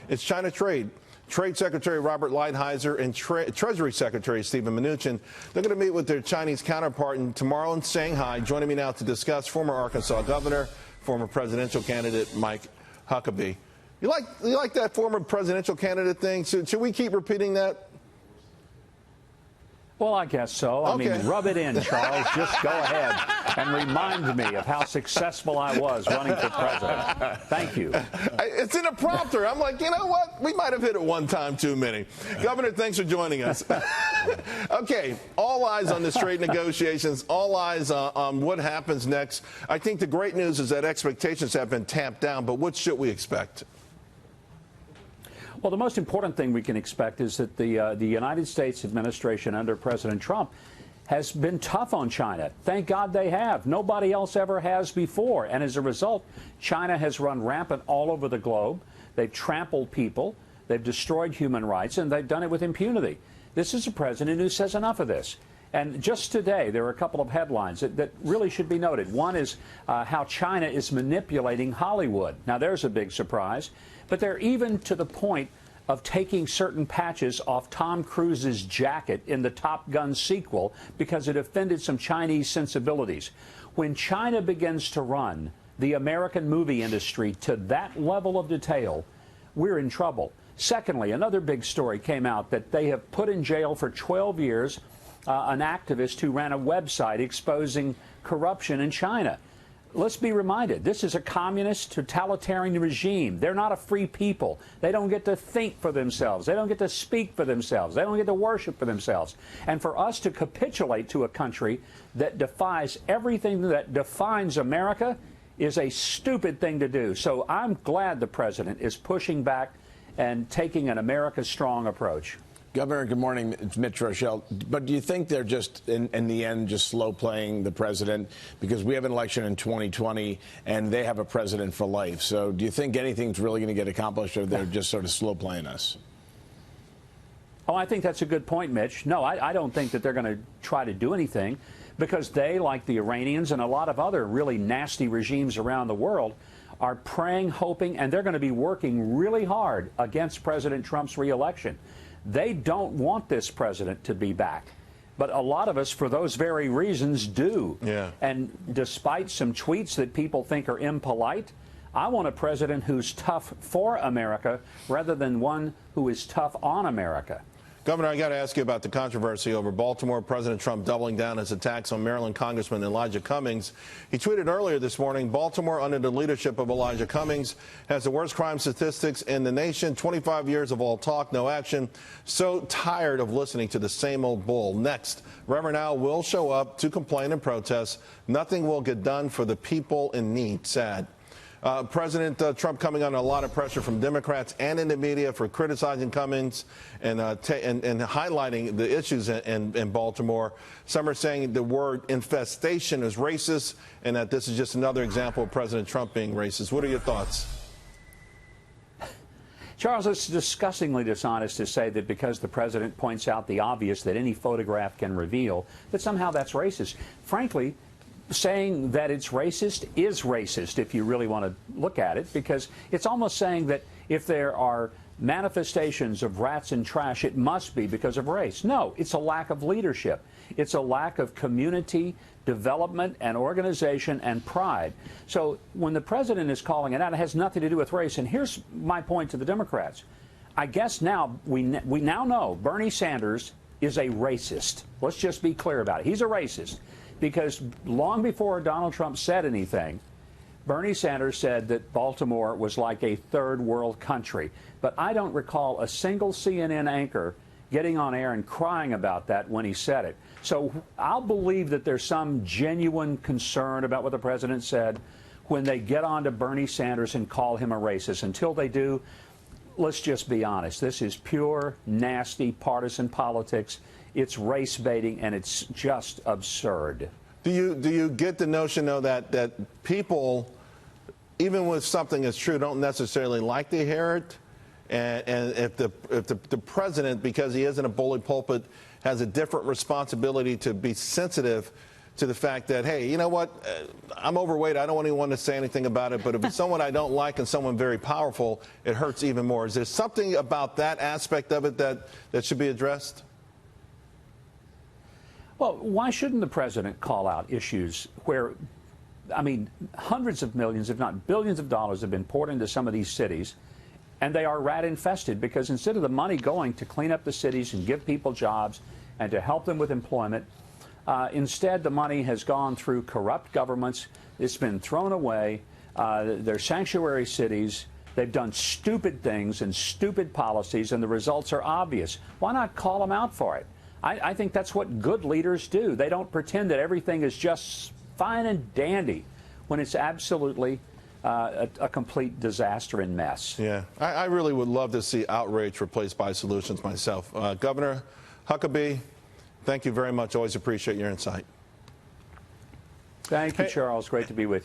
It's China trade. Trade Secretary Robert Lighthizer and Treasury Secretary Steven Mnuchin. They're going to meet with their Chinese counterpart tomorrow in Shanghai. Joining me now to discuss former Arkansas governor, former presidential candidate Mike Huckabee. You like that former presidential candidate thing? Should we keep repeating that? Well, I guess so. I Okay. mean, rub it in, Charles. Just go ahead and remind me of how successful I was running for president. Thank you. It's in a prompter. I'm like, you know what? We might have hit it one time too many. Governor, thanks for joining us. Okay, all eyes on the trade negotiations, all eyes on what happens next. I think the great news is that expectations have been tamped down, but what should we expect? Well, the most important thing we can expect is that the United States administration under President Trump has been tough on China. Thank God they have. Nobody else ever has before. And as a result, China has run rampant all over the globe. They've trampled people. They've destroyed human rights, and they've done it with impunity. This is a president who says enough of this. And just today, there are a couple of headlines that really should be noted. One is how China is manipulating Hollywood. Now, there's a big surprise. But they're even to the point of taking certain patches off Tom Cruise's jacket in the Top Gun sequel because it offended some Chinese sensibilities. When China begins to run the American movie industry to that level of detail, we're in trouble. Secondly, another big story came out that they have put in jail for 12 years an activist who ran a website exposing corruption in China. Let's be reminded, this is a communist totalitarian regime. They're not a free people. They don't get to think for themselves. They don't get to speak for themselves. They don't get to worship for themselves. And for us to capitulate to a country that defies everything that defines America is a stupid thing to do. So I'm glad the president is pushing back and taking an America Strong approach. Governor, good morning. It's Mitch Rochelle. But do you think they're just, in the end, just slow playing the president? Because we have an election in 2020, and they have a president for life. So do you think anything's really going to get accomplished, or they're just sort of slow playing us? Oh, I think that's a good point, Mitch. No, I don't think that they're going to try to do anything because they, like the Iranians and a lot of other really nasty regimes around the world, are praying, hoping, and they're going to be working really hard against President Trump's reelection. They don't want this president to be back. But a lot of us, for those very reasons, do. Yeah. And despite some tweets that people think are impolite, I want a president who's tough for America rather than one who is tough on America. Governor, I got to ask you about the controversy over Baltimore. President Trump doubling down his attacks on Maryland Congressman Elijah Cummings. He tweeted earlier this morning, Baltimore, under the leadership of Elijah Cummings, has the worst crime statistics in the nation. 25 years of all talk, no action. So tired of listening to the same old bull. Next, Reverend Al will show up to complain and protest. Nothing will get done for the people in need. Sad. President Trump coming under a lot of pressure from Democrats and in the media for criticizing Cummings and highlighting the issues in Baltimore. Some are saying the word infestation is racist and that this is just another example of President Trump being racist. What are your thoughts? Charles, it's disgustingly dishonest to say that because the president points out the obvious that any photograph can reveal, that somehow that's racist. Frankly, saying that it's racist is racist if you really want to look at it, because it's almost saying that if there are manifestations of rats and trash, it must be because of race. No, it's a lack of leadership. It's a lack of community development and organization and pride. So when the president is calling it out, it has nothing to do with race. And here's my point to the Democrats. I guess now we now know Bernie Sanders is a racist. Let's just be clear about it. He's a racist. Because long before Donald Trump said anything, Bernie Sanders said that Baltimore was like a third world country. But I don't recall a single CNN anchor getting on air and crying about that when he said it. So I'll believe that there's some genuine concern about what the president said when they get on to Bernie Sanders and call him a racist. Until they do, let's just be honest. This is pure, nasty, partisan politics. It's race baiting, and it's just absurd. Do you get the notion, though, that people, even with something that's true, don't necessarily like to hear it? And if the president, because he isn't a bully pulpit, has a different responsibility to be sensitive to the fact that, hey, you know what, I'm overweight, I don't want anyone to say anything about it, but if it's someone I don't like and someone very powerful, it hurts even more. Is there something about that aspect of it that should be addressed? Well, why shouldn't the president call out issues where, I mean, hundreds of millions, if not billions of dollars have been poured into some of these cities, and they are rat infested, because instead of the money going to clean up the cities and give people jobs and to help them with employment, instead the money has gone through corrupt governments. It's been thrown away. They're sanctuary cities. They've done stupid things and stupid policies, and the results are obvious. Why not call them out for it? I think that's what good leaders do. They don't pretend that everything is just fine and dandy when it's absolutely a complete disaster and mess. Yeah, I really would love to see outrage replaced by solutions myself. Governor Huckabee, thank you very much. Always appreciate your insight. Thank you, Charles. Great to be with you.